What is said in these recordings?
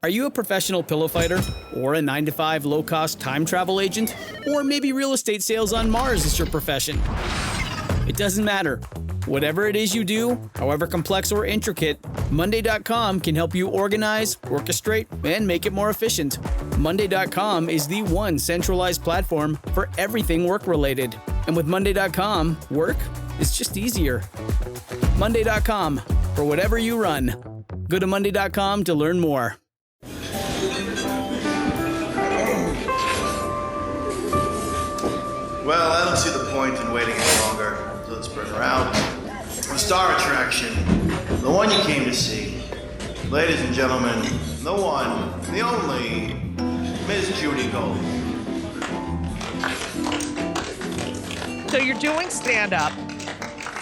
Are you a professional pillow fighter? Or a 9-to-5 low-cost time travel agent? Or maybe real estate sales on Mars is your profession? It doesn't matter. Whatever it is you do, however complex or intricate, Monday.com can help you organize, orchestrate, and make it more efficient. Monday.com is the one centralized platform for everything work-related. And with Monday.com, work is just easier. Monday.com, for whatever you run. Go to Monday.com to learn more. Well, I don't see the point in waiting any longer. So let's bring her out. The star attraction, the one you came to see. Ladies and gentlemen, the one, the only, Miss Judy Gold. So you're doing stand-up,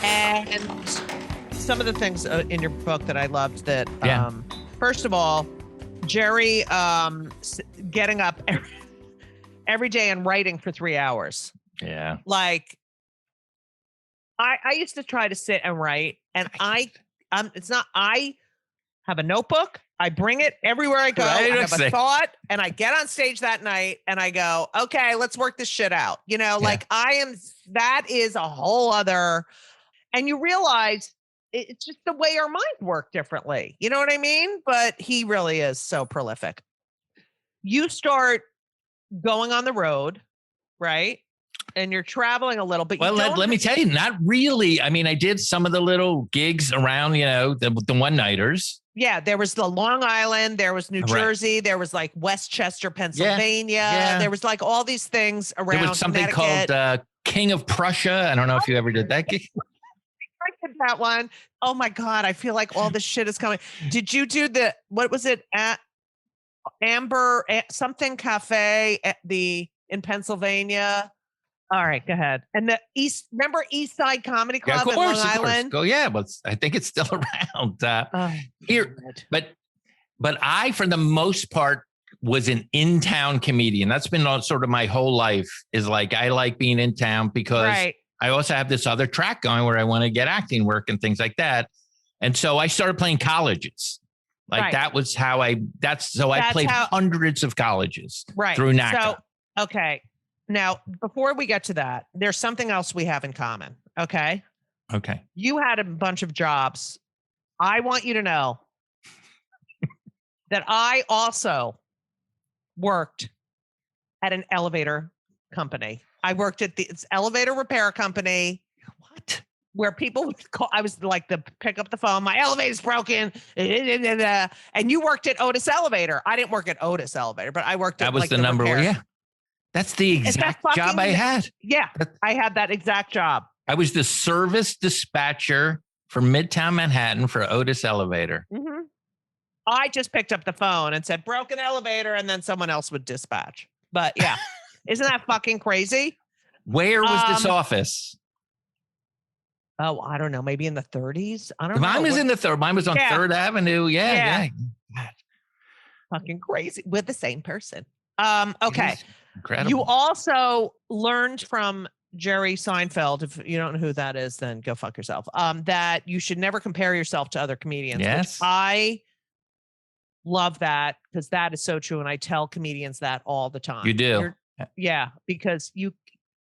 and some of the things in your book that I loved that, first of all, Jerry getting up every day and writing for 3 hours. Yeah. Like, I used to try to sit and write, and I have a notebook. I bring it everywhere I go. I have a thought, and I get on stage that night, and I go, okay, let's work this shit out. You know, like that is a whole other, and you realize it's just the way our minds work differently. You know what I mean? But he really is so prolific. You start going on the road, right? And you're traveling a little bit. Well, let me tell you, not really. I mean, I did some of the little gigs around, the one-nighters. Yeah, there was the Long Island, there was New Jersey, there was like Westchester, Pennsylvania. Yeah. There was like all these things around. There was something called King of Prussia. I don't know if you ever did that gig. I did that one. Oh my God, I feel like all this shit is coming. Did you do what was it at Amber something cafe in Pennsylvania? All right, go ahead. And remember East Side Comedy Club in Long Island? Go, yeah, but I think it's still around here. But I, for the most part, was an in-town comedian. That's been sort of my whole life. Is like I like being in town because I also have this other track going where I want to get acting work and things like that. And so I started playing colleges. That was how I played hundreds of colleges through NACA. So, okay. Now, before we get to that, there's something else we have in common. Okay. Okay. You had a bunch of jobs. I want you to know that I also worked at an elevator company. I worked at the elevator repair company. What? Where people would call, I was like pick up the phone. My elevator's broken. And you worked at Otis Elevator. I didn't work at Otis Elevator, but I worked at the number one. Yeah. That's the exact job I had. Yeah, I had that exact job. I was the service dispatcher for Midtown Manhattan for Otis Elevator. Mm-hmm. I just picked up the phone and said, broken elevator, and then someone else would dispatch. But yeah, isn't that fucking crazy? Where was this office? Oh, I don't know. Maybe in the 30s? I don't know. Mine was in the third. Mine was on 3rd Avenue. Yeah. Fucking crazy. With the same person. Okay. Incredible. You also learned from Jerry Seinfeld. If you don't know who that is, then go fuck yourself. That you should never compare yourself to other comedians. Yes. I love that because that is so true. And I tell comedians that all the time. You do. Because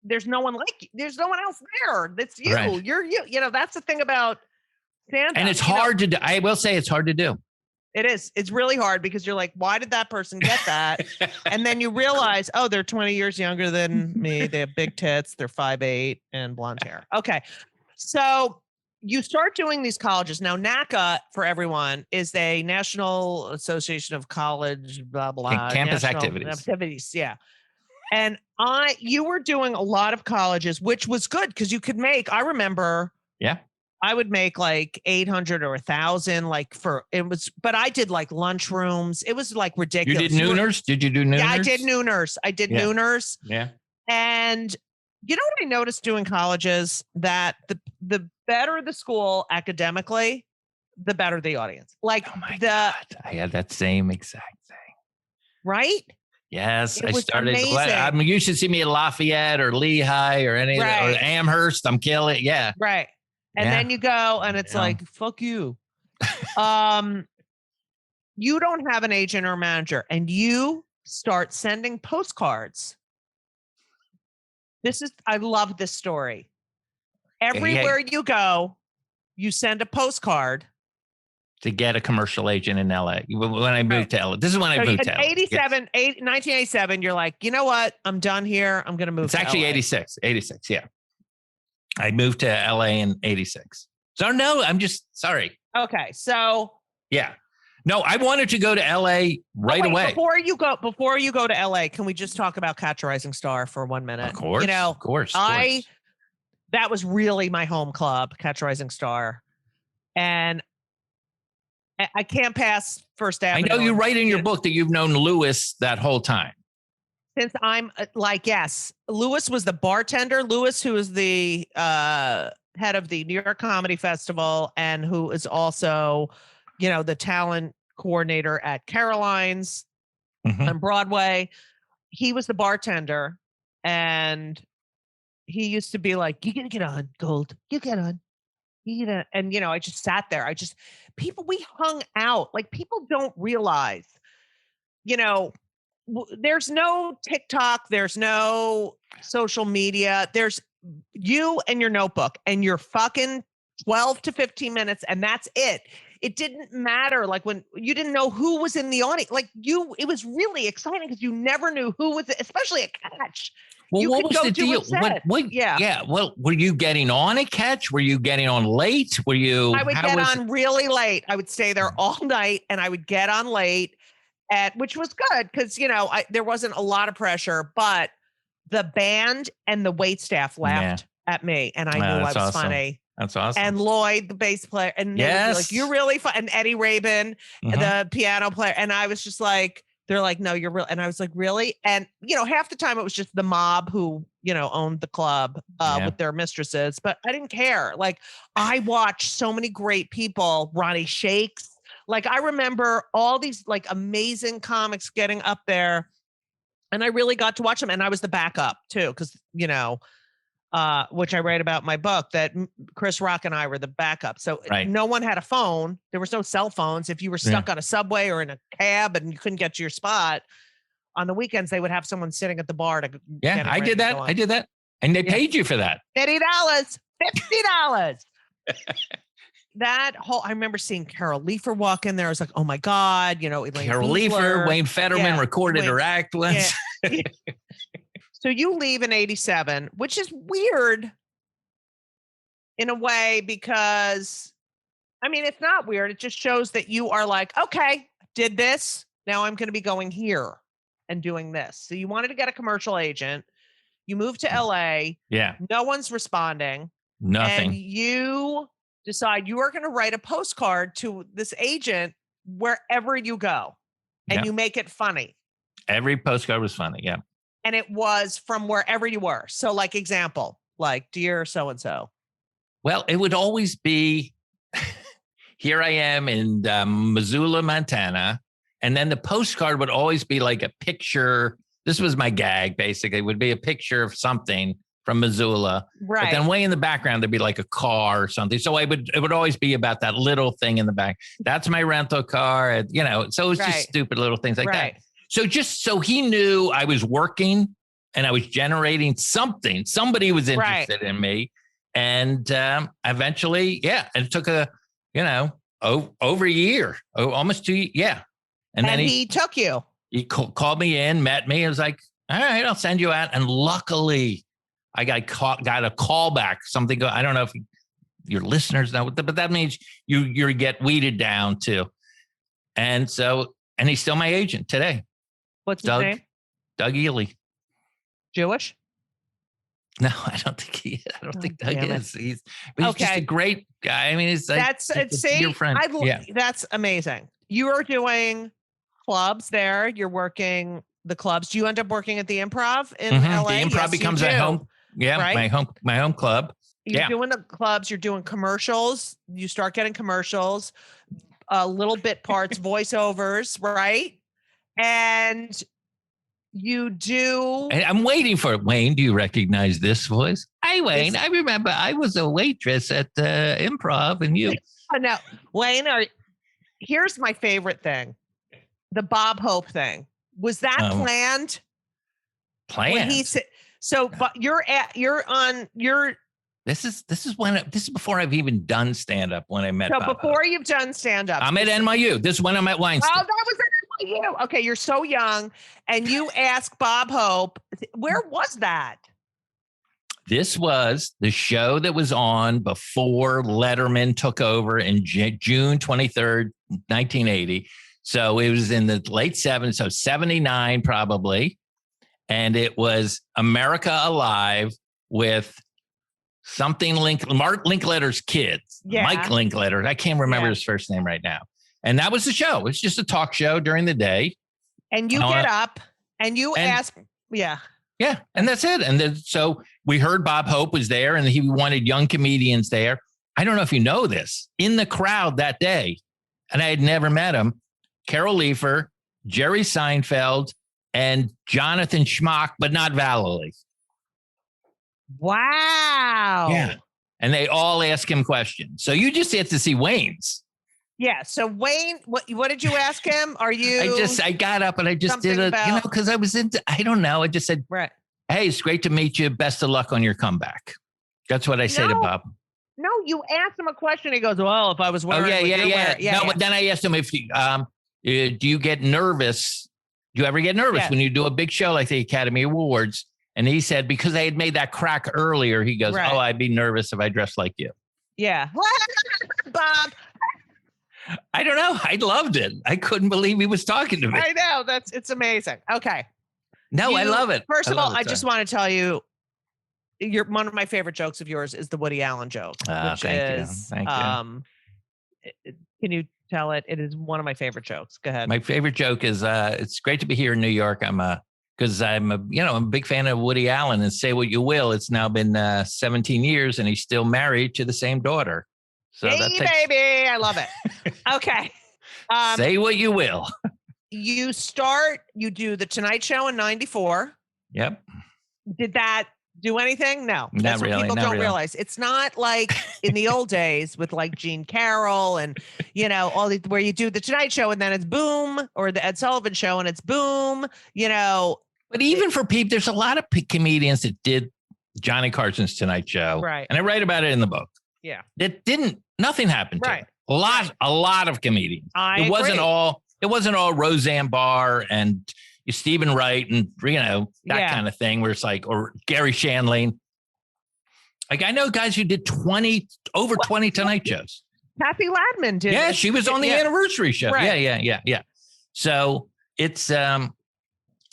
there's no one like you. There's no one else there. That's you. Right. You're you. You know, that's the thing about stand-up. And it's hard to do. I will say it's hard to do. It is. It's really hard because you're like, why did that person get that? And then you realize, oh, they're 20 years younger than me. They have big tits. They're 5'8" and blonde hair. Okay. So you start doing these colleges. Now, NACA, for everyone, is a National Association of College, blah, blah. Campus activities. Yeah. And you were doing a lot of colleges, which was good because you could make, I remember. Yeah. I would make like 800 or 1,000, but I did like lunchrooms. It was like ridiculous. You did nooners? Did you do nooners? Yeah, I did nooners. nooners. Yeah. And you know what I noticed doing colleges? That the better the school academically, the better the audience. Like God, I had that same exact thing. Right? Yes, I started. You should see me at Lafayette or Lehigh or any or Amherst. I'm killing it. Yeah. Right. And then you go and it's like, fuck you. you don't have an agent or manager and you start sending postcards. I love this story. Everywhere you go, you send a postcard. To get a commercial agent in LA. When I moved to LA. This is when I moved to LA. 1987, you're like, you know what? I'm done here. I'm going to move to LA. It's actually 86, yeah. I moved to LA in 86. So no, I'm just sorry. Okay, so. Yeah. No, I wanted to go to LA right away. Before you go to LA, can we just talk about Catch a Rising Star for 1 minute? Of course, of course. That was really my home club, Catch a Rising Star. And I can't pass First Avenue. I know you write in your book that you've known Lewis that whole time. Since I'm yes. Lewis was the bartender. Lewis, who is the head of the New York Comedy Festival and who is also, the talent coordinator at Caroline's on Broadway. He was the bartender and he used to be like, you got to get on, Gold. You get on. And I just sat there. We hung out. Like, people don't realize, there's no TikTok, there's no social media. There's you and your notebook and your fucking 12 to 15 minutes. And that's it. It didn't matter. Like, when you didn't know who was in the audience, it was really exciting because you never knew who was, especially a Catch. Well, what was the deal? Yeah. Well, were you getting on a Catch? Were you getting on late? I would get on really late. I would stay there all night and I would get on late, which was good because, there wasn't a lot of pressure, but the band and the wait staff laughed at me and I knew I was awesome. Funny. That's awesome. And Lloyd, the bass player, and you're really fun. And Eddie Rabin, the piano player. And I was just like, they're like, no, you're real. And I was like, really? And, half the time it was just the mob who, owned the club with their mistresses, but I didn't care. Like, I watched so many great people, Ronnie Shakes. Like, I remember all these like amazing comics getting up there and I really got to watch them. And I was the backup too. Cause which I write about in my book, that Chris Rock and I were the backup. So no one had a phone. There was no cell phones. If you were stuck on a subway or in a cab and you couldn't get to your spot, on the weekends, they would have someone sitting at the bar to I did that. And they paid you for that. $50. I remember seeing Carol Leifer walk in there. I was like, oh my God, Elaine Carol Boosler. Leifer, Wayne Federman recorded her act once. Yeah. So you leave in 87, which is weird in a way because, it's not weird. It just shows that you are like, okay, did this. Now I'm going to be going here and doing this. So you wanted to get a commercial agent. You moved to LA. Yeah. No one's responding. Nothing. And you decide you are going to write a postcard to this agent wherever you go. And you make it funny. Every postcard was funny. Yeah. And it was from wherever you were. So like example, like, dear so-and-so. Well, it would always be, here I am in Missoula, Montana. And then the postcard would always be like a picture. This was my gag, basically. It would be a picture of something from Missoula. Right. But then way in the background, there'd be like a car or something. So it would always be about that little thing in the back. That's my rental car. And, so it was just stupid little things like that. So just so he knew I was working and I was generating something. Somebody was interested in me. And eventually, and it took over a year, almost 2 years. Yeah. And then he took you. He called me in, met me. I was like, all right, I'll send you out. And luckily, I got a call back. Something, I don't know if your listeners know, but that means you get weeded down too. And he's still my agent today. What's his name? Doug Ely. Jewish? No, I don't think he is. I don't think Doug is. He's just a great guy. He's like your friend. That's amazing. You are doing clubs there. You're working the clubs. Do you end up working at the Improv in LA? The Improv becomes a home. Yeah, right? my home club. You're doing the clubs. You're doing commercials. You start getting commercials, little bit parts, voiceovers, right? And you do. I'm waiting for it. Wayne, do you recognize this voice? Hi, Wayne. I remember I was a waitress at Improv and you. No, Wayne, here's my favorite thing. the Bob Hope thing. Was that planned? Planned. When he said, so, but This is before I've even done stand up when I met. So Bob before Hope. You've done stand up. I'm at NYU. This is when I'm at Weinstein. Oh, that was at NYU. Okay, you're so young, and you asked Bob Hope. Where was that? This was the show that was on before Letterman took over in June 23rd, 1980. So it was in the late 70s, so 79 probably. And it was America Alive with something Mark Linkletter's kids. Yeah. Mike Linkletter. I can't remember his first name right now. And that was the show. It's just a talk show during the day. And you get up and you ask, Yeah, and that's it. And then, so we heard Bob Hope was there and he wanted young comedians there. I don't know if you know this. In the crowd that day, and I had never met him, Carol Leifer, Jerry Seinfeld, and Jonathan Schmock, but not Valerie. Wow. Yeah. And they all ask him questions. So you just get to see Wayne's. Yeah. So Wayne, what did you ask him? I got up and I just did because I was I don't know. I just said, right. Hey, it's great to meet you. Best of luck on your comeback. That's what I say to Bob. No, you asked him a question. He goes, well, if I was wearing But then I asked him if do you get nervous? Do you ever get nervous when you do a big show like the Academy Awards? And he said, because I had made that crack earlier, he goes, oh, I'd be nervous if I dressed like you. Yeah. Bob. I don't know. I loved it. I couldn't believe he was talking to me. I know. It's amazing. Okay. No, I love it. First of all, I just want to tell you, one of my favorite jokes of yours is the Woody Allen joke. Thank you. Can you tell it? It is one of my favorite jokes. Go ahead. My favorite joke is it's great to be here in New York. I'm a big fan of Woody Allen, and say what you will. It's now been 17 years and he's still married to the same daughter. So baby. I love it. Okay. Say what you will. You do the Tonight Show in 94. Yep. Did that do anything? No. That's what people don't realize. It's not like in the old days with like Gene Carroll and, where you do the Tonight Show and then it's boom, or the Ed Sullivan Show and it's boom, But even for people, there's a lot of comedians that did Johnny Carson's Tonight Show. Right. And I write about it in the book. Yeah. Nothing happened to right. it. A lot of comedians. It wasn't all Roseanne Barr and Stephen Wright and that kind of thing where it's like, or Gary Shandling. Like I know guys who did over 20 Tonight Shows. Kathy Ladman did. Yeah, she was on the anniversary show. Right. Yeah. So it's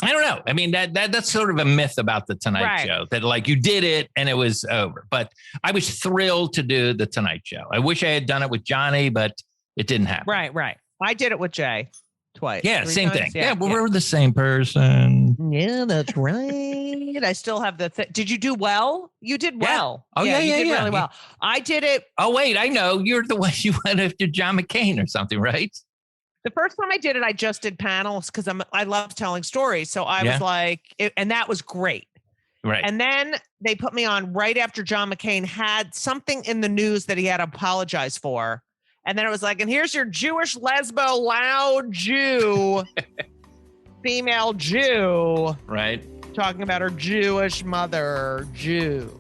I don't know. I mean, that's sort of a myth about the Tonight Show that like you did it and it was over. But I was thrilled to do the Tonight Show. I wish I had done it with Johnny, but it didn't happen. Right. I did it with Jay twice. Yeah, same thing. Yeah, we're the same person. Yeah, that's right. I still have the Did you do well? You did well. Oh, yeah. You did really well. I did it. Oh, wait, I know. You're the one you went after John McCain or something, right? The first time I did it, I just did panels because I love telling stories. So I was like, and that was great. Right. And then they put me on right after John McCain had something in the news that he had to apologize for. And then it was like, and here's your Jewish lesbo loud Jew, female Jew. Right. Talking about her Jewish mother, Jew.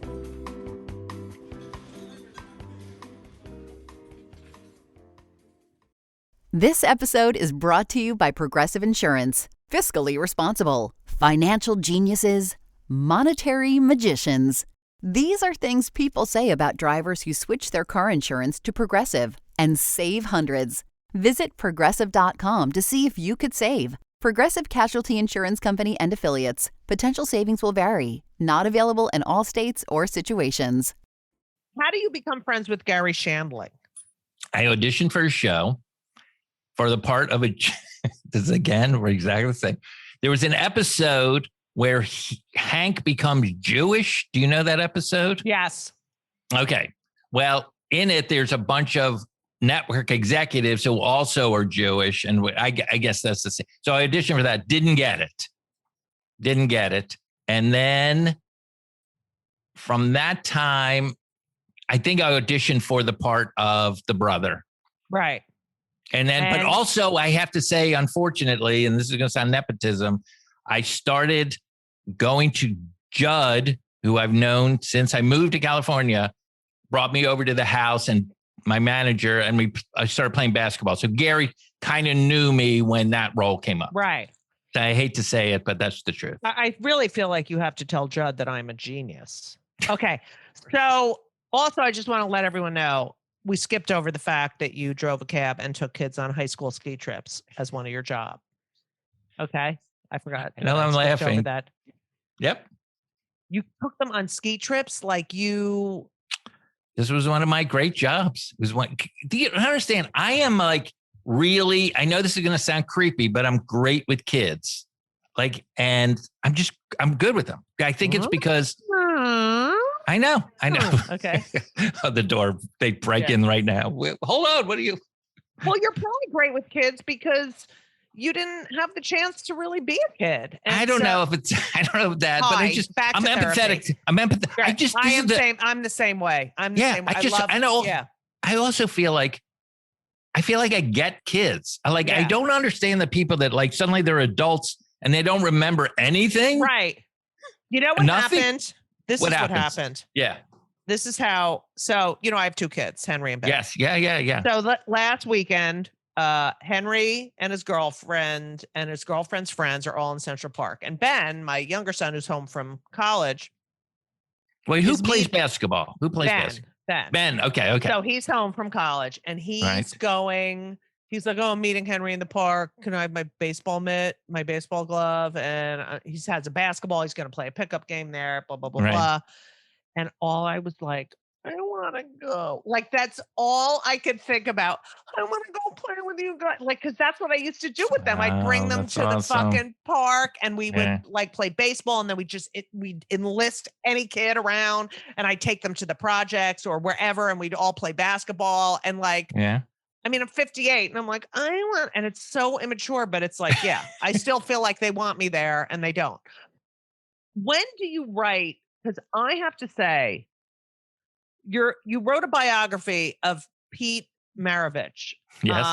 This episode is brought to you by Progressive Insurance. Fiscally responsible, financial geniuses, monetary magicians. These are things people say about drivers who switch their car insurance to Progressive and save hundreds. Visit Progressive.com to see if you could save. Progressive Casualty Insurance Company and Affiliates. Potential savings will vary. Not available in all states or situations. How do you become friends with Gary Shandling? I auditioned for a show for the part of this again, we're exactly the same. There was an episode where Hank becomes Jewish. Do you know that episode? Yes. Okay. Well, in it, there's a bunch of network executives who also are Jewish. And I guess that's the same. So I auditioned for that. Didn't get it. And then from that time, I think I auditioned for the part of the brother. Right. But also I have to say, unfortunately, and this is going to sound nepotism, I started going to Judd, who I've known since I moved to California, brought me over to the house, and my manager, and I started playing basketball. So Gary kind of knew me when that role came up. Right. I hate to say it, but that's the truth. I really feel like you have to tell Judd that I'm a genius. Okay. So also, I just want to let everyone know, we skipped over the fact that you drove a cab and took kids on high school ski trips as one of your jobs. Okay. I forgot. I know, I'm laughing. Over that. Yep. You took them on ski trips like you. This was one of my great jobs. It was one. Do you understand? I am like really, I know this is going to sound creepy, but I'm great with kids. Like, and I'm good with them. I think it's because I know. Okay. The door, they break in right now. Hold on. What are you? Well, you're probably great with kids because you didn't have the chance to really be a kid. And I don't know if that, but I'm empathetic. I'm empathetic. Right. I'm the same way. I'm the same way. I also feel like I get kids. I don't understand the people that like suddenly they're adults and they don't remember anything. Right. You know what happened? This is what happened. Yeah. This is how. So, I have two kids, Henry and Ben. Yes. Yeah. So last weekend, Henry and his girlfriend and his girlfriend's friends are all in Central Park. And Ben, my younger son, who's home from college. Wait, who plays basketball? Who plays basketball? Ben. Okay. So he's home from college and he's going. He's like, oh, I'm meeting Henry in the park. Can I have my baseball mitt, my baseball glove? And he has a basketball. He's going to play a pickup game there, blah, blah, blah, blah. And all I was like, I want to go. Like, that's all I could think about. I want to go play with you guys. Like, because that's what I used to do with them. I'd bring them to the fucking park and we would like play baseball. And then we'd enlist any kid around and I'd take them to the projects or wherever. And we'd all play basketball and like, I mean, I'm 58 and I'm like, and it's so immature, but it's like, I still feel like they want me there and they don't. When do you write? Because I have to say, you wrote a biography of Pete Maravich. Yes.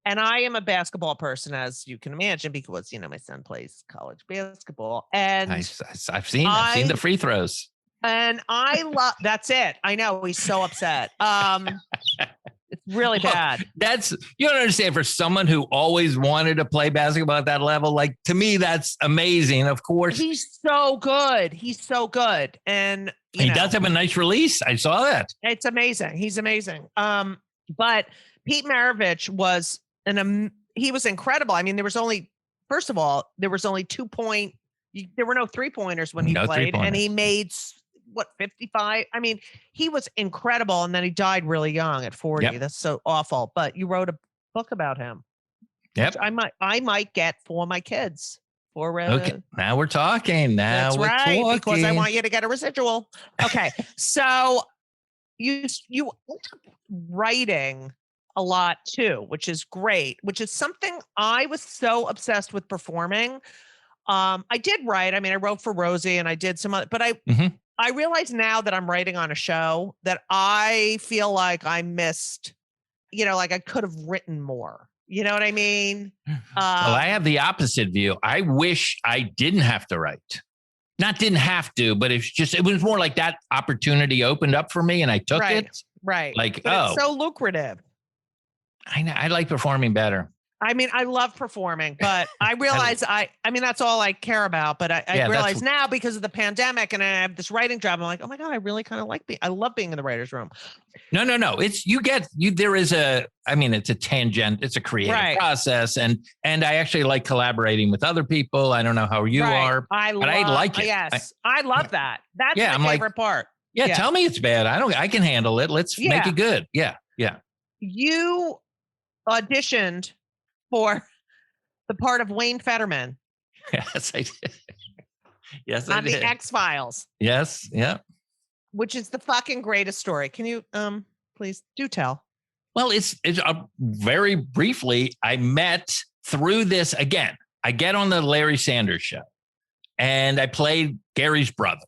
And I am a basketball person, as you can imagine, because, my son plays college basketball. And I've seen the free throws. And I love, that's it. I know he's so upset. It's really bad. You don't understand, for someone who always wanted to play basketball at that level, like, to me, that's amazing. Of course. He's so good. And he does have a nice release. I saw that. It's amazing. He's amazing. But Pete Maravich was he was incredible. I mean, there was only 2 point. There were no 3-pointers when he played, and he made 55. I mean, he was incredible, and then he died really young at 40. Yep. That's so awful. But you wrote a book about him. Yep. I might get for my kids. Okay. Now we're talking. That's right, because I want you to get a residual. Okay. So you end up writing a lot too, which is great, which is something I was so obsessed with performing. I did write. I mean, I wrote for Rosie and I did some other, but I realize now that I'm writing on a show that I feel like I missed, like I could have written more. You know what I mean? Well, I have the opposite view. I wish I didn't have to write. Not didn't have to, but it was more like that opportunity opened up for me and I took it. Right. Like, it's so lucrative. I know. I like performing better. I mean, I love performing, but I realize I mean, that's all I care about. But I realize now because of the pandemic and I have this writing job, I'm like, oh my God, I really kind of I love being in the writer's room. No. It's, it's a tangent. It's a creative process. And I actually like collaborating with other people. I don't know how you are, but I like it. Yes. I love that. That's my favorite part. Yeah. Tell me it's bad. I can handle it. Let's make it good. Yeah. Yeah. You auditioned for the part of Wayne Federman. Yes, I did. Yes, I did. On the X-Files. Yes, yeah. Which is the fucking greatest story. Can you please do tell? Well, it's very briefly, I met through this again. I get on the Larry Sanders Show and I played Gary's brother.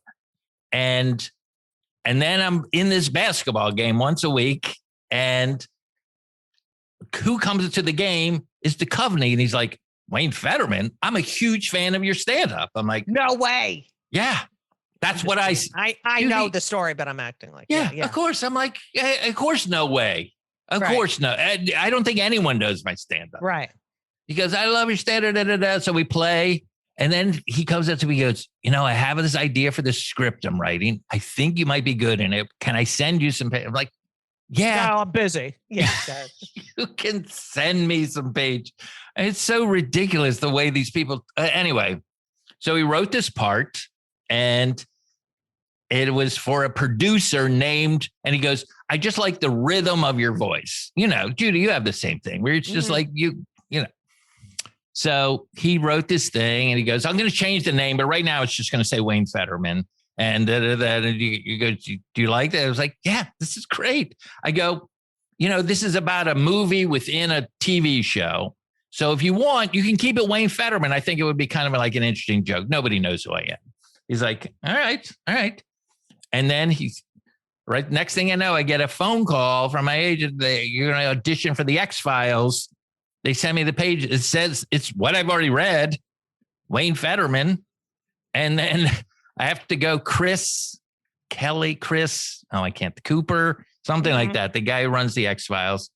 And then I'm in this basketball game once a week and who comes to the game is Duchovny. And he's like, Wayne Federman, I'm a huge fan of your stand-up. I'm like, no way. Yeah, that's what I know the story, but I'm acting like, yeah, of course. I'm like, of course, no way. Of course, no. I don't think anyone knows my stand-up. Right. Because I love your stand-up. So we play. And then he comes up to me and goes, I have this idea for this script I'm writing. I think you might be good in it. Can I send you some page? I'm like, yeah. No, I'm busy. Yeah. You can send me some page. It's so ridiculous the way these people, anyway. So he wrote this part and it was for a producer named, and he goes, I just like the rhythm of your voice. Judy, you have the same thing where it's just like you know. So he wrote this thing and he goes, I'm going to change the name, but right now it's just going to say Wayne Federman. And you go, do you like that? I was like, yeah, this is great. I go, this is about a movie within a TV show. So if you want, you can keep it Wayne Federman. I think it would be kind of like an interesting joke. Nobody knows who I am. He's like, all right. And then right. Next thing I know, I get a phone call from my agent. You're going to audition for the X-Files. They send me the page. It says it's what I've already read, Wayne Federman. And then I have to go Cooper, something like that. The guy who runs the X-Files.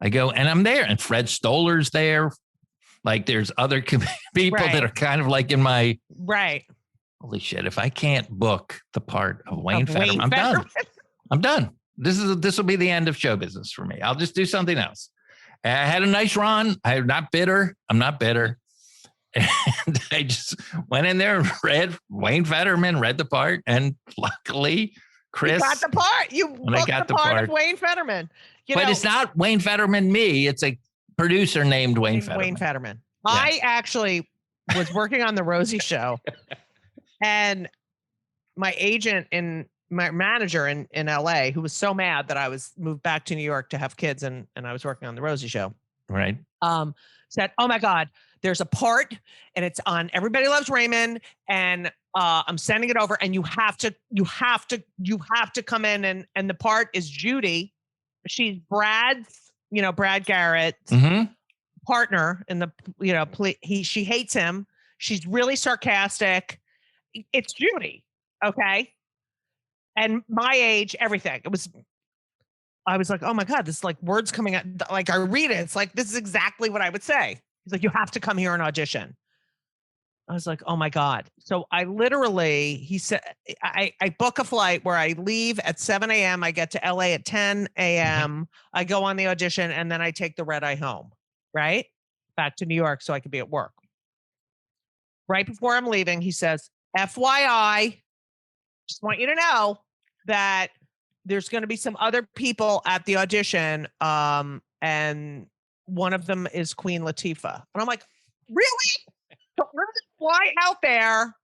I go and I'm there and Fred Stoller's there. Like there's other people that are kind of like in my. Right. Holy shit. If I can't book the part of Wayne Federman, I'm done. I'm done. This will be the end of show business for me. I'll just do something else. I had a nice run. I'm not bitter. And I just went in there and read Wayne Federman, read the part. And luckily, Chris. You got the part. You booked the part of Wayne Federman. But it's not Wayne Federman, me. It's a producer named Wayne Federman. Wayne Federman. Yeah. I actually was working on the Rosie show. And my agent and my manager in LA, who was so mad that I was moved back to New York to have kids and I was working on the Rosie show. Right. Said, oh my God, there's a part and it's on Everybody Loves Raymond. And I'm sending it over and you have to come in and the part is Judy. She's Brad's, Brad Garrett's partner in the, she hates him. She's really sarcastic. It's Judy. Okay. And my age, everything. I was like, oh my God, this is like words coming out. Like I read it. It's like, this is exactly what I would say. He's like, you have to come here and audition. I was like, oh my God. So I literally, he said, I book a flight where I leave at 7 a.m. I get to LA at 10 a.m. I go on the audition and then I take the red eye home, right? Back to New York so I could be at work. Right before I'm leaving, he says, FYI, just want you to know that there's going to be some other people at the audition. And one of them is Queen Latifah. And I'm like, really? So we're going to fly out there.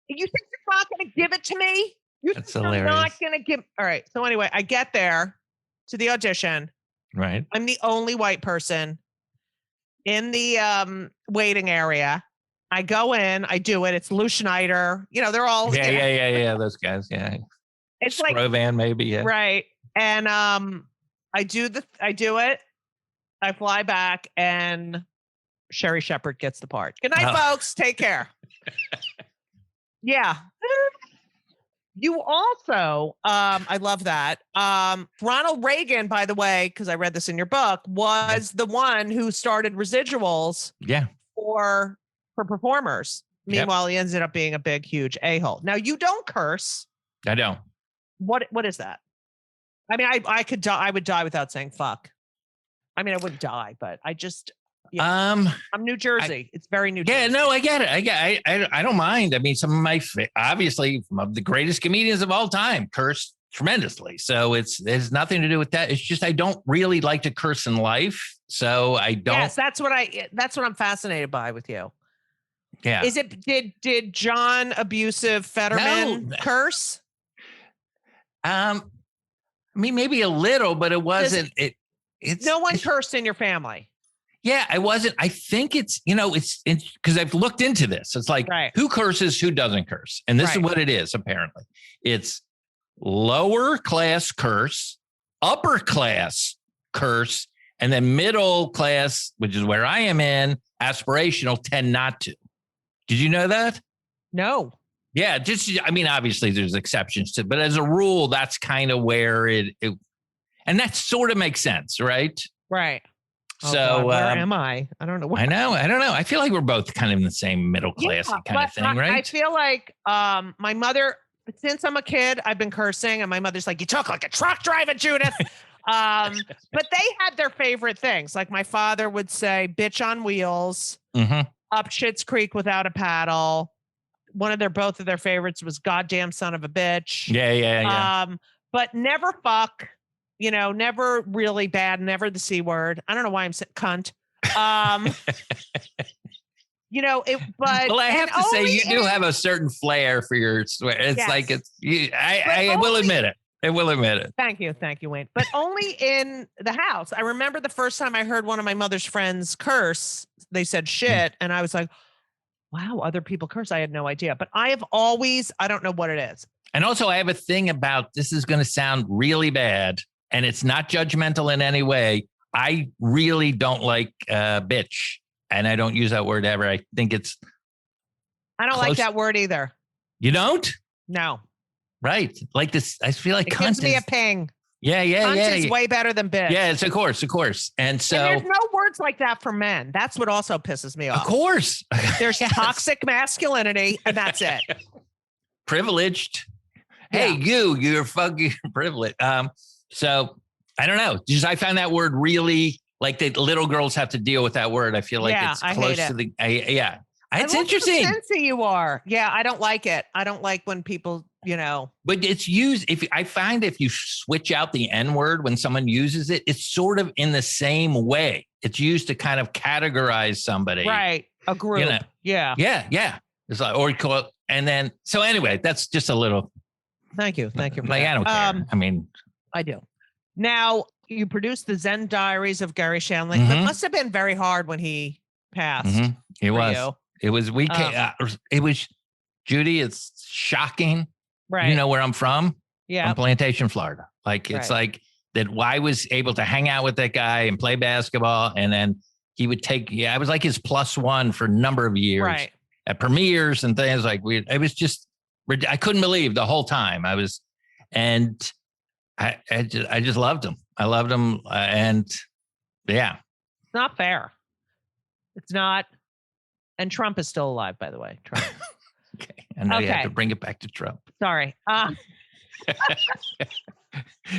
You think you're not going to give it to me? That's hilarious. You're not going to give. All right. So anyway, I get there to the audition. Right. I'm the only white person in the waiting area. I go in, I do it. It's Lou Schneider. They're all. Yeah. Those guys. Yeah. It's like Rovan, maybe. Yeah. Right. And I do it. I fly back and Sherry Shepherd gets the part. Good night, folks. Take care. Yeah. You also, I love that. Ronald Reagan, by the way, because I read this in your book, was the one who started residuals. Yeah. For performers. Meanwhile, he ended up being a big, huge a-hole. Now, you don't curse. I don't. What is that? I mean, I could die. I would die without saying fuck. I mean, I wouldn't die, but I just. Yeah. I'm New Jersey. It's very New Jersey. Yeah, no, I get it. I don't mind. I mean, some of my obviously some of the greatest comedians of all time curse tremendously. So there's nothing to do with that. It's just I don't really like to curse in life. So I don't. Yes, that's what I'm fascinated by with you. Yeah. Is it did John Abusive Federman curse? I mean, maybe a little, but it wasn't. It's no one cursed in your family. Yeah, I wasn't. I think it's because I've looked into this. It's like who curses, who doesn't curse, and this is what it is. Apparently, it's lower class curse, upper class curse, And then middle class, which is where I am in, aspirational, tend not to. Did you know that? No. Yeah, obviously there's exceptions to, but as a rule, that's kind of where it and that sort of makes sense, right? Right. Oh, So God, where am I? I don't know. I know. I feel like we're both kind of in the same middle class kind of thing, right? I feel like my mother, since I'm a kid, I've been cursing, and my mother's like, "You talk like a truck driver, Judith." But they had their favorite things. Like my father would say, "Bitch on wheels," up Schitt's Creek without a paddle. Both of their favorites was "Goddamn son of a bitch." Yeah. But never fuck. Never really bad, never the C word. I don't know why I'm saying cunt. But well, I have to say you do have a certain flair for your swear. It's like I will admit it. I will admit it. Thank you, Wayne. But only in the house. I remember the first time I heard one of my mother's friends curse. They said shit, and I was like, "Wow, other people curse." I had no idea. But I don't know what it is. And also, I have a thing about this is going to sound really bad. And it's not judgmental in any way. I really don't like bitch. And I don't use that word ever. I think I don't like that word either. You don't? No. Right. Like this, I feel like it gives me a ping. Yeah. Cunt is way better than bitch. Yes, of course. And so there's no words like that for men. That's what also pisses me off. Of course. There's toxic masculinity, and that's it. Privileged. Hey, you're fucking privileged. So I don't know. I found that word really like the little girls have to deal with that word. I feel like it's close to the. It's interesting. How sensy you are. Yeah, I don't like it. I don't like when people, But it's used. I find if you switch out the N word when someone uses it, it's sort of in the same way. It's used to kind of categorize somebody. Right. A group. Yeah. It's like or call it, and then so anyway, that's just a little. Thank you. Like I don't care. I mean. I do. Now, you produced the Zen Diaries of Gary Shandling. That must have been very hard when he passed. It was. It was. It was. Judy, it's shocking. Right. You know where I'm from? Yeah. From Plantation, Florida. Like it's like that. I was able to hang out with that guy and play basketball, and then he would take. Yeah, I was like his +1 for a number of years. Right. At premieres and things like weird. It was just. I couldn't believe the whole time I was, and. I just loved him. I loved him. And yeah. It's not fair. It's not. And Trump is still alive, by the way. Trump. Okay. I know you have to bring it back to Trump. Sorry.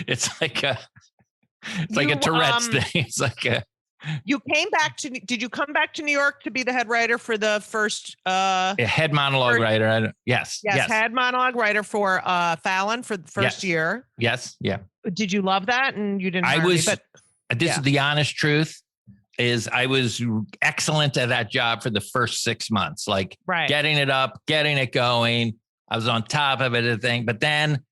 It's like a Tourette's thing. It's like a. Did you come back to New York to be the head writer for the first head monologue writer? Yes. Head monologue writer for Fallon for the first year. Yes. Yeah. Did you love that? And you didn't is the honest truth is I was excellent at that job for the first 6 months, like getting it up, getting it going. I was on top of it, but then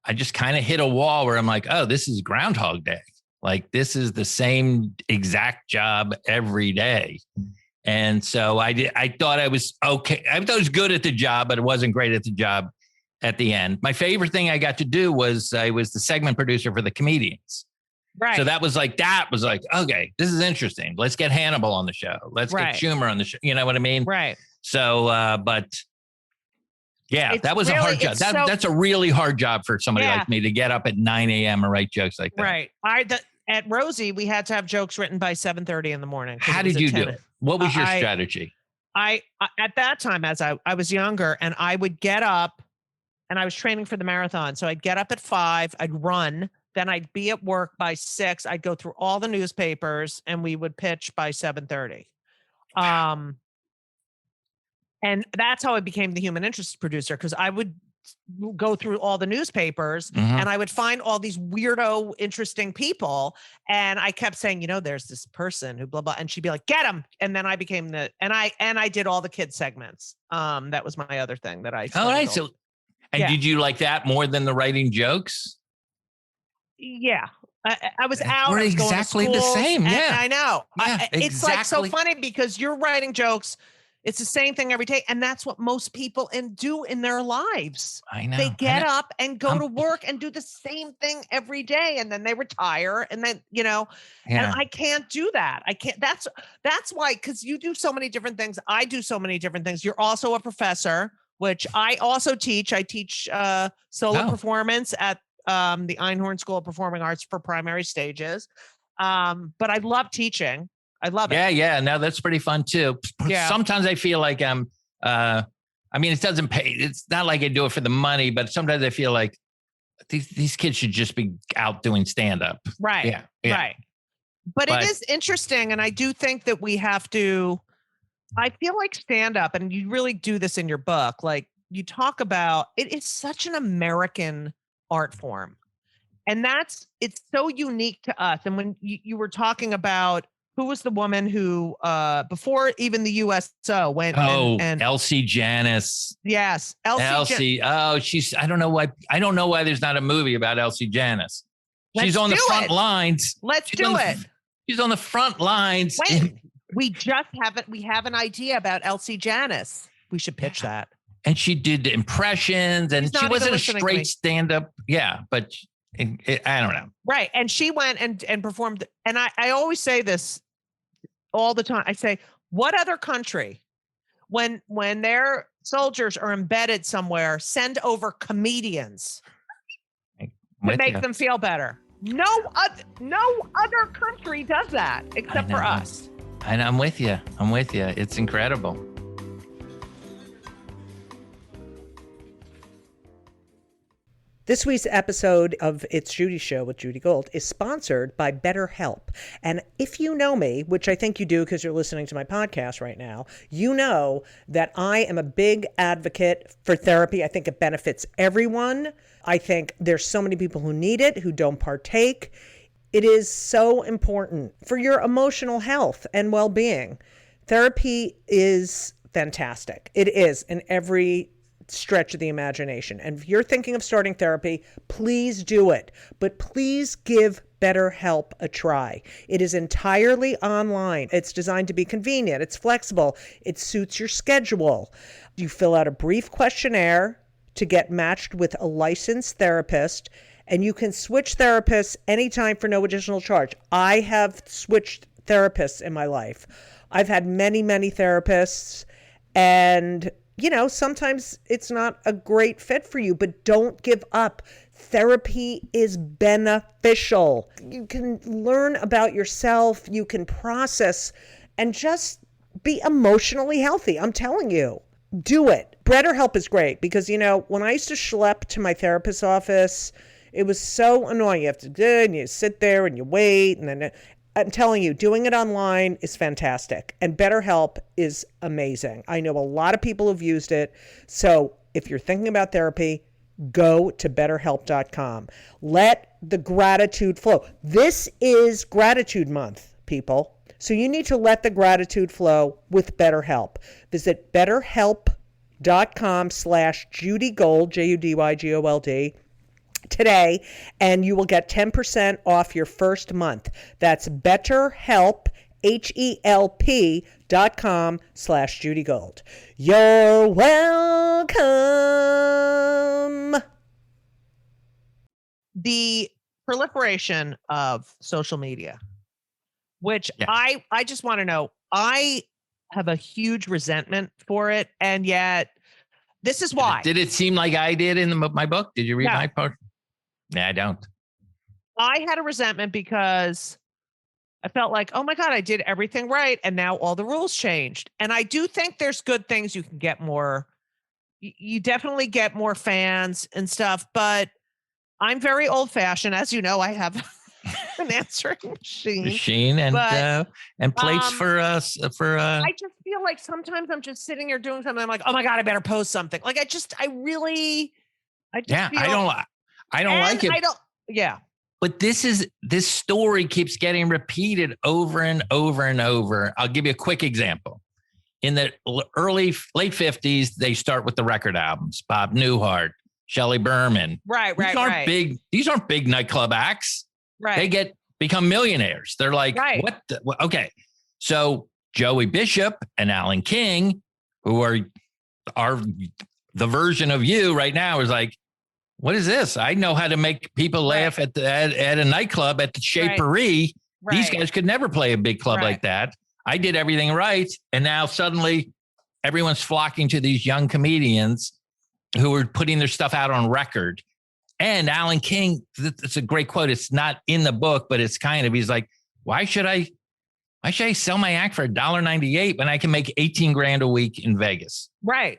I just kind of hit a wall where I'm like, oh, this is Groundhog Day. Like this is the same exact job every day. And so I thought I was okay. I thought I was good at the job, but it wasn't great at the job at the end. My favorite thing I got to do was I was the segment producer for the comedians. Right. So that was like, okay, this is interesting. Let's get Hannibal on the show. Let's get Schumer on the show. You know what I mean? Right. So, but yeah, that was a hard job. That's a really hard job for somebody like me to get up at 9 a.m. and write jokes like that. Right. At Rosie, we had to have jokes written by 7:30 in the morning. How did you do it? What was your strategy? I at that time, as I was younger, and I would get up, and I was training for the marathon. So I'd get up at 5, I'd run, then I'd be at work by 6. I'd go through all the newspapers, and we would pitch by 7:30. And that's how I became the human interest producer, because I would go through all the newspapers and I would find all these weirdo, interesting people. And I kept saying, there's this person who blah, blah. And she'd be like, get him. And then I became and I did all the kids segments. That was my other thing that I. All right. So, did you like that more than the writing jokes? Yeah. I was out. We're exactly the same. Yeah. I know. Yeah, it's like so funny because you're writing jokes. It's the same thing every day. And that's what most people do in their lives. I know. They get up and go to work and do the same thing every day. And then they retire. And then, and I can't do that. I can't. That's why, because you do so many different things. I do so many different things. You're also a professor, which I also teach. I teach solo performance at the Einhorn School of Performing Arts for primary stages. But I love teaching. I love it. Yeah. No, that's pretty fun too. Yeah. Sometimes I feel like it doesn't pay. It's not like I do it for the money, but sometimes I feel like these kids should just be out doing stand-up. Right. Yeah. Right. But it is interesting. And I do think that we have to, I feel like stand-up, and you really do this in your book, like you talk about, it is such an American art form. And it's so unique to us. And when you were talking about, who was the woman who, before even the USO went? And Elsie Janis. Yes, Elsie. I don't know why there's not a movie about Elsie Janis. She's on the front lines. Let's do it. She's on the front lines. Wait, we have an idea about Elsie Janis. We should pitch that. And she did impressions, and she wasn't a straight stand-up. Yeah, but I don't know. Right. And she went and performed. And I always say this all the time. I say, what other country, when their soldiers are embedded somewhere, send over comedians to make them feel better? No other country does that except for us. And I'm with you. It's incredible. This week's episode of It's Judy Show with Judy Gold is sponsored by BetterHelp. And if you know me, which I think you do because you're listening to my podcast right now, you know that I am a big advocate for therapy. I think it benefits everyone. I think there's so many people who need it, who don't partake. It is so important for your emotional health and well-being. Therapy is fantastic. It is in every stretch of the imagination. And if you're thinking of starting therapy, please do it. But please give BetterHelp a try. It is entirely online. It's designed to be convenient. It's flexible. It suits your schedule. You fill out a brief questionnaire to get matched with a licensed therapist, and you can switch therapists anytime for no additional charge. I have switched therapists in my life. I've had many, many therapists, and sometimes it's not a great fit for you, but don't give up. Therapy is beneficial. You can learn about yourself. You can process and just be emotionally healthy. I'm telling you, do it. BetterHelp is great because, when I used to schlep to my therapist's office, it was so annoying. You have to do it and you sit there and you wait. And then I'm telling you, doing it online is fantastic. And BetterHelp is amazing. I know a lot of people who've used it. So if you're thinking about therapy, go to BetterHelp.com. Let the gratitude flow. This is Gratitude Month, people. So you need to let the gratitude flow with BetterHelp. Visit BetterHelp.com/JudyGold, JudyGold, today, and you will get 10% off your first month. That's BetterHelp, HELP.com/JudyGold. You're welcome. The proliferation of social media, which I just want to know, I have a huge resentment for it. And yet this is why. Did it seem like I did in my book? Did you read my part? No, I don't. I had a resentment because I felt like, oh my God, I did everything right. And now all the rules changed. And I do think there's good things. You can get more, you definitely get more fans and stuff, but I'm very old fashioned. As you know, I have an answering machine and plates for us. I just feel like sometimes I'm just sitting here doing something. I'm like, oh my God, I better post something. Like, I don't like it. Yeah. But this story keeps getting repeated over and over and over. I'll give you a quick example. In the late 50s, they start with the record albums. Bob Newhart, Shelley Berman. Right. These aren't big nightclub acts. Right. They become millionaires. They're like, what? Okay. So Joey Bishop and Alan King who are the version of you right now is like, what is this? I know how to make people laugh at a nightclub at the Shapery. Right. These guys could never play a big club like that. I did everything right. And now suddenly everyone's flocking to these young comedians who are putting their stuff out on record. And Alan King, it's a great quote. It's not in the book, but it's kind of, he's like, why should I sell my act for $1.98 when I can make 18 grand a week in Vegas? Right.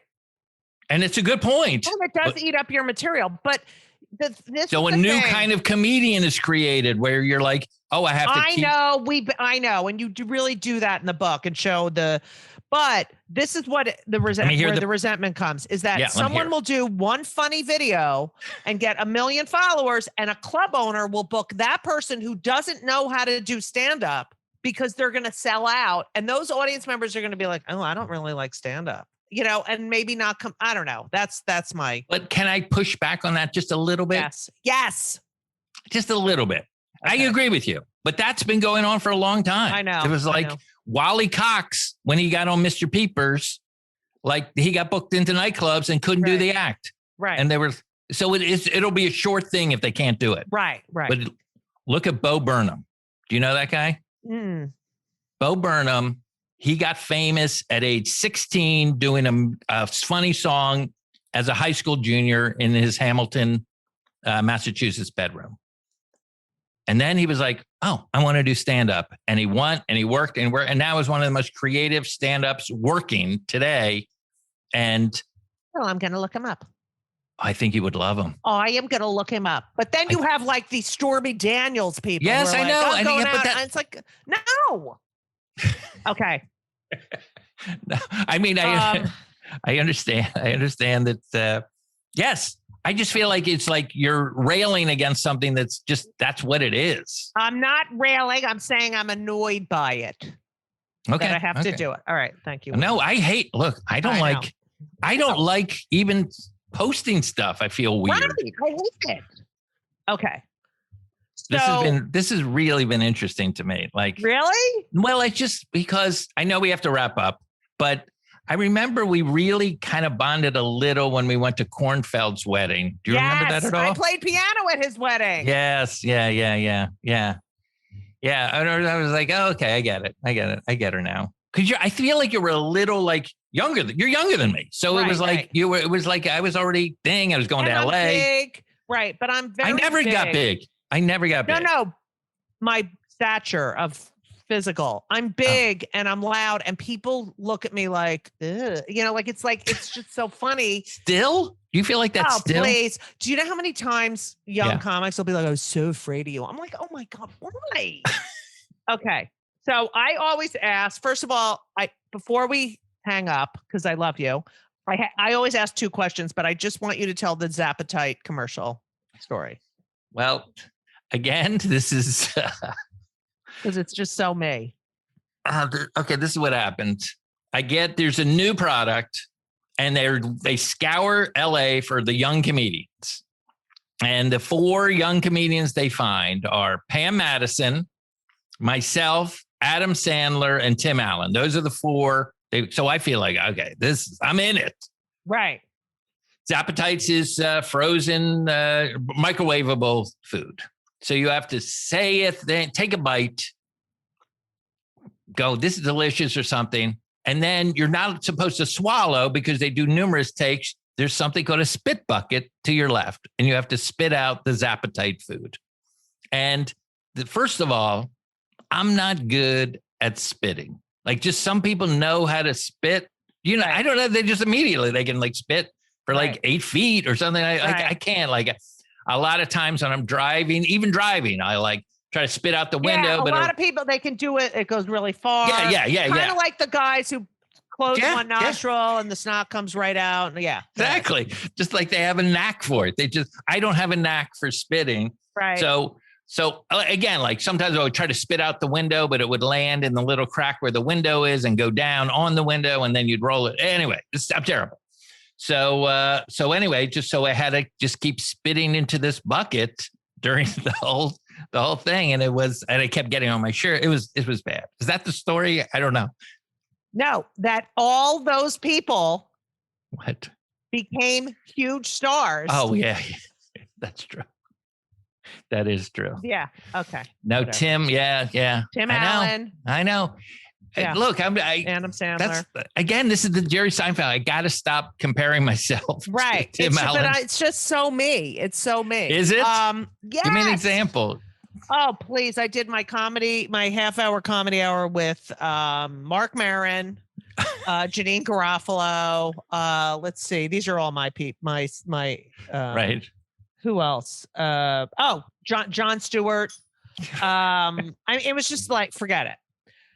And it's a good point. Well, it does eat up your material, but so a new kind of comedian is created where you're like, oh, I have to. I know. And you really do that in the book and show but this is what the resentment comes is that someone will do one funny video and get 1 million followers, and a club owner will book that person who doesn't know how to do stand-up because they're going to sell out. And those audience members are going to be like, oh, I don't really like stand-up. And maybe not come. I don't know. That's my. But can I push back on that just a little bit? Yes. Just a little bit. Okay. I agree with you, but that's been going on for a long time. I know. It was like Wally Cox when he got on Mr. Peepers, like he got booked into nightclubs and couldn't do the act. Right. And it'll be a short thing if they can't do it. Right. But look at Bo Burnham. Do you know that guy? Bo Burnham. He got famous at age 16 doing a funny song as a high school junior in his Hamilton, Massachusetts bedroom. And then he was like, oh, I want to do stand-up. And he went and he worked and now is one of the most creative stand-ups working today. And I'm going to look him up. I think you would love him. Oh, I am going to look him up. But then you have like these Stormy Daniels people. Yes, I know. And it's like, no. Okay. No, I mean, I understand. I understand that. Yes, I just feel like it's like you're railing against something that's what it is. I'm not railing. I'm saying I'm annoyed by it. Okay. That I have to do it. All right. Thank you. No, I don't like even posting stuff. I feel weird. Right. I hate it. Okay. This has really been interesting to me. Like, really? Well, it's just because I know we have to wrap up, but I remember we really kind of bonded a little when we went to Kornfeld's wedding. Do you remember that at all? I played piano at his wedding. Yes. Yeah. I was like, oh, okay, I get it. I get her now. Cause I feel like you were a little like you're younger than me. So it was like it was like I was already I was going to LA. Big, right. But I'm very I never got big. No. My stature of physical. I'm big and I'm loud and people look at me like, ugh. It's just so funny. Still? Do you feel like that's still? Please. Do you know how many times young comics will be like, I was so afraid of you. I'm like, oh my God, why? Okay. So I always ask, first of all, before we hang up, because I love you, I always ask 2 questions, but I just want you to tell the Zappetite commercial story. Well, again, this is because it's just so me. Okay, this is what happened. There's a new product, and they scour LA for the young comedians. And the 4 young comedians they find are Pam Madison, myself, Adam Sandler, and Tim Allen. Those are the 4. So I feel like, okay, I'm in it. Right. Zappetites is frozen, microwavable food. So you have to say it, then take a bite, go, this is delicious or something. And then you're not supposed to swallow because they do numerous takes. There's something called a spit bucket to your left, and you have to spit out the Zappetite food. And first of all, I'm not good at spitting. Like, just some people know how to spit. I don't know. They just immediately, they can like spit for like 8 feet or something. I can't. Like, a lot of times when I'm driving, I like try to spit out the window. But a lot of people, they can do it. It goes really far. Yeah. Kind of like the guys who close one nostril and the snot comes right out. Yeah. Exactly. Just like they have a knack for it. I don't have a knack for spitting. Right. So again, like sometimes I would try to spit out the window, but it would land in the little crack where the window is and go down on the window, and then you'd roll it. Anyway, I'm terrible. So anyway, just so I had to just keep spitting into this bucket during the whole thing, and I kept getting on my shirt. It was bad. Is that the story? I don't know. No, that all those people What? became huge stars. Oh, yeah. That's true. That is true. Yeah. Okay. No, Whatever. Tim. Yeah. Tim I know. Allen. I know. Yeah. Look, Adam Sandler. This is the Jerry Seinfeld. I got to stop comparing myself. Right. To Tim Allen. But it's just so me. It's so me. Is it? Yes. Give me an example. Oh, please. I did my half-hour comedy hour with Mark Maron, Janine Garofalo. Let's see. These are all my Right. Who else? John Stewart. It was just like, forget it.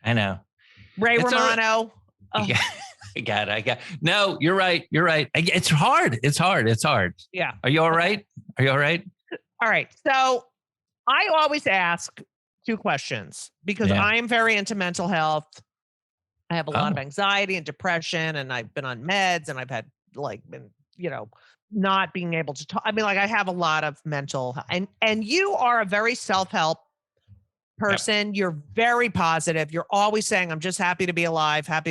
I know. Ray Romano. Oh. I got it. No, you're right. It's hard. Yeah. Are you all right? All right. So I always ask 2 questions because I am very into mental health. I have a lot of anxiety and depression, and I've been on meds, and I've had not being able to talk. I mean, I have a lot of mental, and you are a very self-help person. Yep. You're very positive. You're always saying, I'm just happy to be alive. I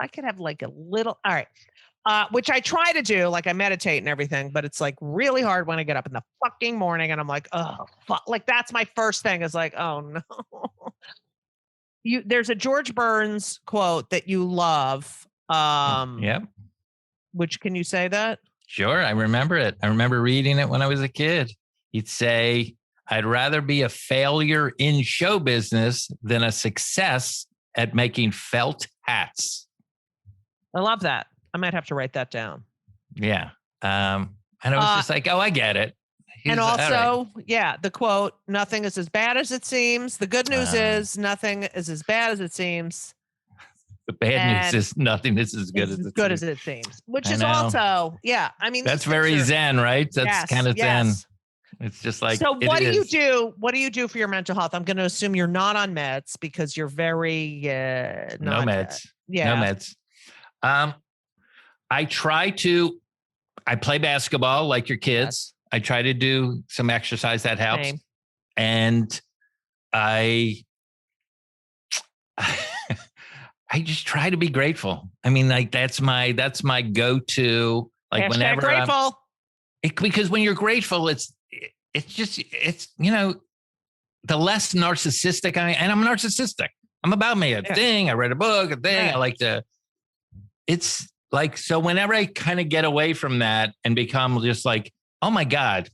could have a little, all right. Which I try to do, I meditate and everything, but it's really hard when I get up in the fucking morning and I'm like, oh, fuck. That's my first thing is oh no. There's a George Burns quote that you love. Which, can you say that? Sure. I remember it. I remember reading it when I was a kid. He'd say, I'd rather be a failure in show business than a success at making felt hats. I love that. I might have to write that down. Yeah. And I was just like, oh, I get it. And also, the quote, nothing is as bad as it seems. The good news is nothing is as bad as it seems. The bad news is nothing is as good as it seems. Which is also, that's very Zen, right? That's kind of Zen. It's just like, so what do you do? What do you do for your mental health? I'm going to assume you're not on meds because you're very, no meds. No meds. I play basketball like your kids. Yes. I try to do some exercise that helps. Same. And I just try to be grateful. I mean, that's my go-to, whenever grateful. Because when you're grateful, it's the less narcissistic and I'm narcissistic. I'm about me, thing. I read a book, a thing. I like to, it's so whenever I kind of get away from that and become just oh my God,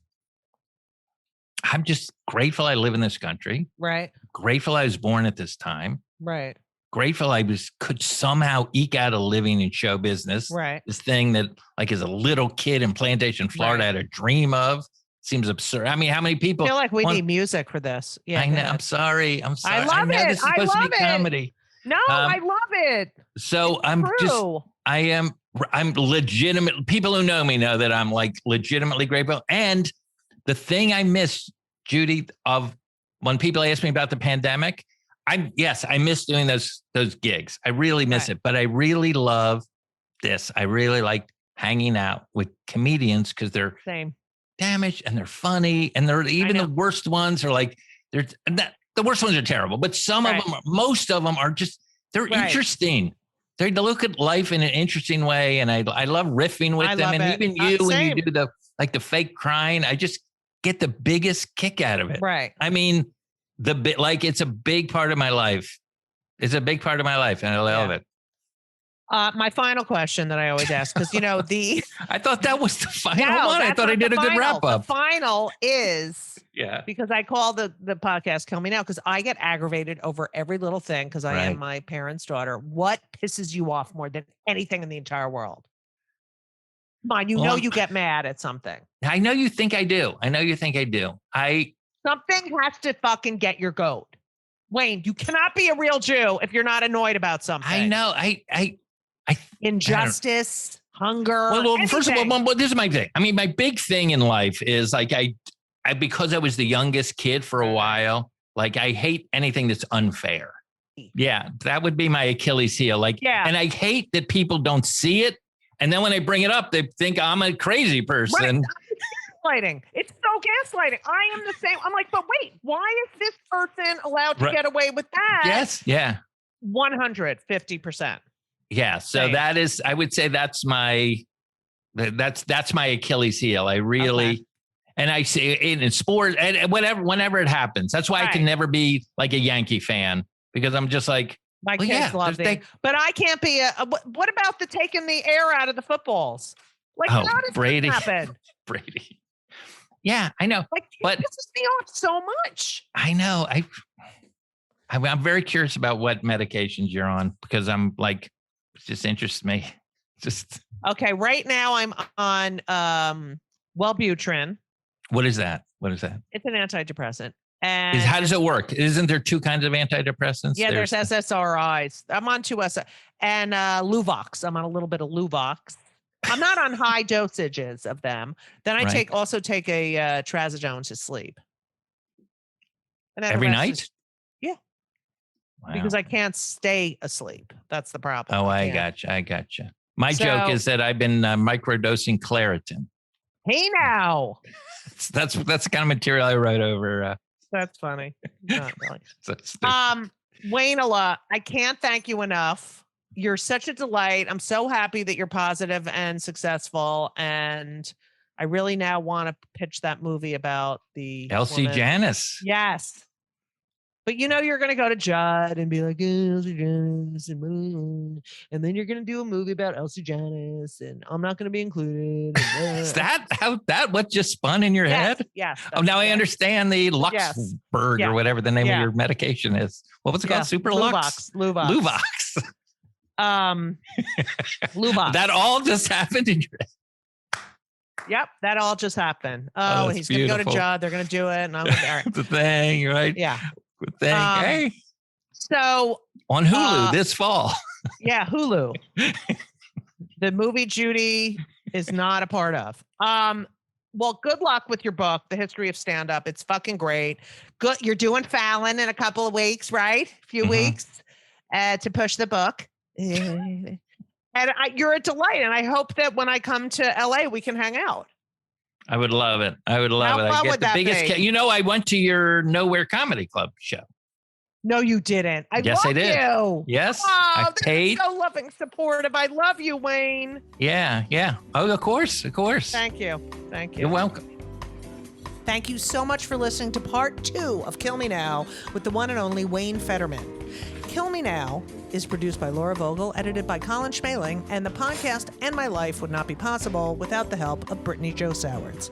I'm just grateful I live in this country. Right. Grateful I was born at this time. Right. Grateful I could somehow eke out a living in show business. Right. This thing that as a little kid in Plantation, Florida, I had a dream of. Seems absurd. I mean, how many people? I feel like we need music for this. Yeah, I know. I'm sorry. I love it. This is supposed to be comedy. No, I love it. So I'm legitimate. People who know me know that I'm legitimately grateful. And the thing I miss, Judy, of when people ask me about the pandemic, I miss doing those gigs. I really miss it, but I really love this. I really like hanging out with comedians because they're damaged and they're funny, and they're even the worst ones are the worst ones are terrible, but most of them are just interesting. They look at life in an interesting way, and I love riffing with them. And even you, when you do the fake crying, I just get the biggest kick out of it. Right. I mean, it's a big part of my life. It's a big part of my life, and I love it. My final question that I always ask, because I thought that was the final one. I thought I did a good wrap up. The final is because I call the podcast "Kill Me Now" because I get aggravated over every little thing because I am my parents' daughter. What pisses you off more than anything in the entire world? Come on, you get mad at something. I know you think I do. Something has to fucking get your goat. Wayne, you cannot be a real Jew if you're not annoyed about something. I know. Injustice, hunger. Well, first of all, this is my thing. I mean, my big thing in life is I because I was the youngest kid for a while, I hate anything that's unfair. Yeah, that would be my Achilles heel. And I hate that people don't see it. And then when I bring it up, they think I'm a crazy person. Right. Gaslighting. It's so gaslighting. I am the same. I'm but wait, why is this person allowed to get away with that? Yes. Yeah. 150%. Yeah. So that is, I would say that's my Achilles heel. I really, and I see in sport and whenever it happens, that's why I can never be like a Yankee fan, because I'm just like, my kids love them. But I can't be what about the taking the air out of the footballs? Like, how does Brady that happen? Brady. Yeah, I know. Like, but it pisses me off so much. I know. I'm very curious about what medications you're on, because I'm like, it just interests me. Just okay. Right now I'm on Wellbutrin. What is that? It's an antidepressant. And how does it work? Isn't there two kinds of antidepressants? Yeah, there's SSRIs. I'm on 2 and Luvox. I'm on a little bit of Luvox. I'm not on high dosages of them. Then I also take a trazodone to sleep. And every night? Yeah. Wow. Because I can't stay asleep. That's the problem. Oh, I gotcha. My joke is that I've been microdosing Claritin. Hey now. That's the kind of material I wrote over. That's funny. Not really. Wayne, I can't thank you enough. You're such a delight. I'm so happy that you're positive and successful. And I really now want to pitch that movie about the Elsie Janis. Yes. But you're going to go to Judd and be like, Elsie Janis, and then you're going to do a movie about Elsie Janis, and I'm not going to be included. Is that what just spun in your head? Yes. Oh, now I understand the Luxburg or whatever the name of your medication is. What was it called? Super Lux? Luvox. Luvox. That all just happened in your head. Yep, that all just happened. Oh, he's going to go to Judd. They're going to do it, and I'm going to. The thing, right? Yeah. Good thing. Hey. So on Hulu this fall. Yeah, Hulu. The movie Judy is not a part of. Well, good luck with your book, The History of Stand-Up. It's fucking great. Good. You're doing Fallon in a couple of weeks, right? A few weeks to push the book. And you're a delight. And I hope that when I come to LA, we can hang out. I would love it. I get the biggest. I went to your Nowhere Comedy Club show. No, you didn't. I did. You. Yes, oh, I paid. So loving, supportive. I love you, Wayne. Yeah. Oh, of course. Thank you. You're welcome. Thank you so much for listening to part 2 of Kill Me Now with the one and only Wayne Federman. Kill Me Now is produced by Laura Vogel, edited by Colin Schmaling, and the podcast and my life would not be possible without the help of Brittany Jo Sowards.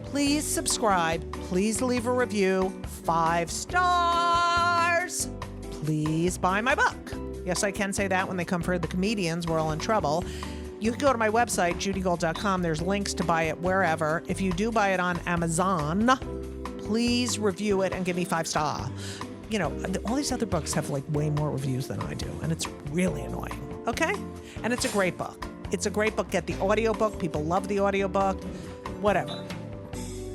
Please subscribe. Please leave a review. 5 stars. Please buy my book. Yes, I can say that when they come for the comedians. We're all in trouble. You can go to my website, judygold.com. There's links to buy it wherever. If you do buy it on Amazon, please review it and give me 5 stars. All these other books have like way more reviews than I do, and it's really annoying. Okay? And it's a great book. Get the audiobook. People love the audiobook. Whatever.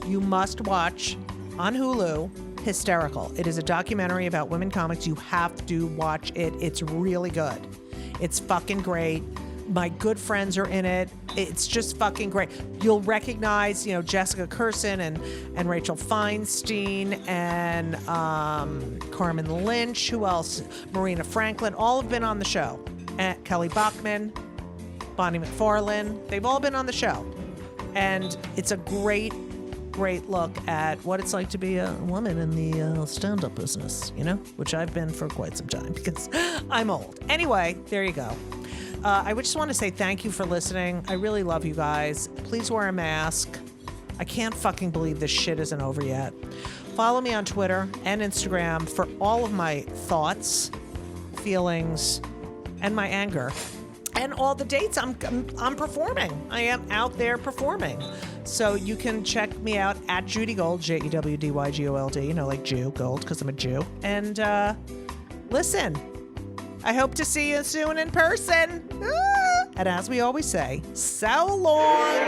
You must watch on Hulu Hysterical. It is a documentary about women comics. You have to watch it. It's really good. It's fucking great. My good friends are in it. It's just fucking great. You'll recognize, Jessica Curson and Rachel Feinstein and Carmen Lynch. Who else? Marina Franklin. All have been on the show. And Kelly Bachman, Bonnie McFarlane. They've all been on the show. And it's a great look at what it's like to be a woman in the stand-up business, which I've been for quite some time because I'm old. Anyway, there you go. I would just want to say thank you for listening. I really love you guys. Please wear a mask. I can't fucking believe this shit isn't over yet. Follow me on Twitter and Instagram for all of my thoughts, feelings, and my anger. And all the dates I'm performing. I am out there performing. So you can check me out at Judy Gold, JEWDYGOLD, like Jew, Gold, because I'm a Jew. And listen, I hope to see you soon in person. And as we always say, so long.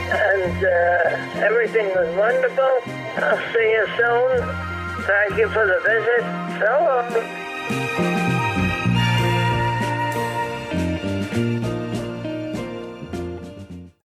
And everything was wonderful. I'll see you soon. Thank you for the visit. So long.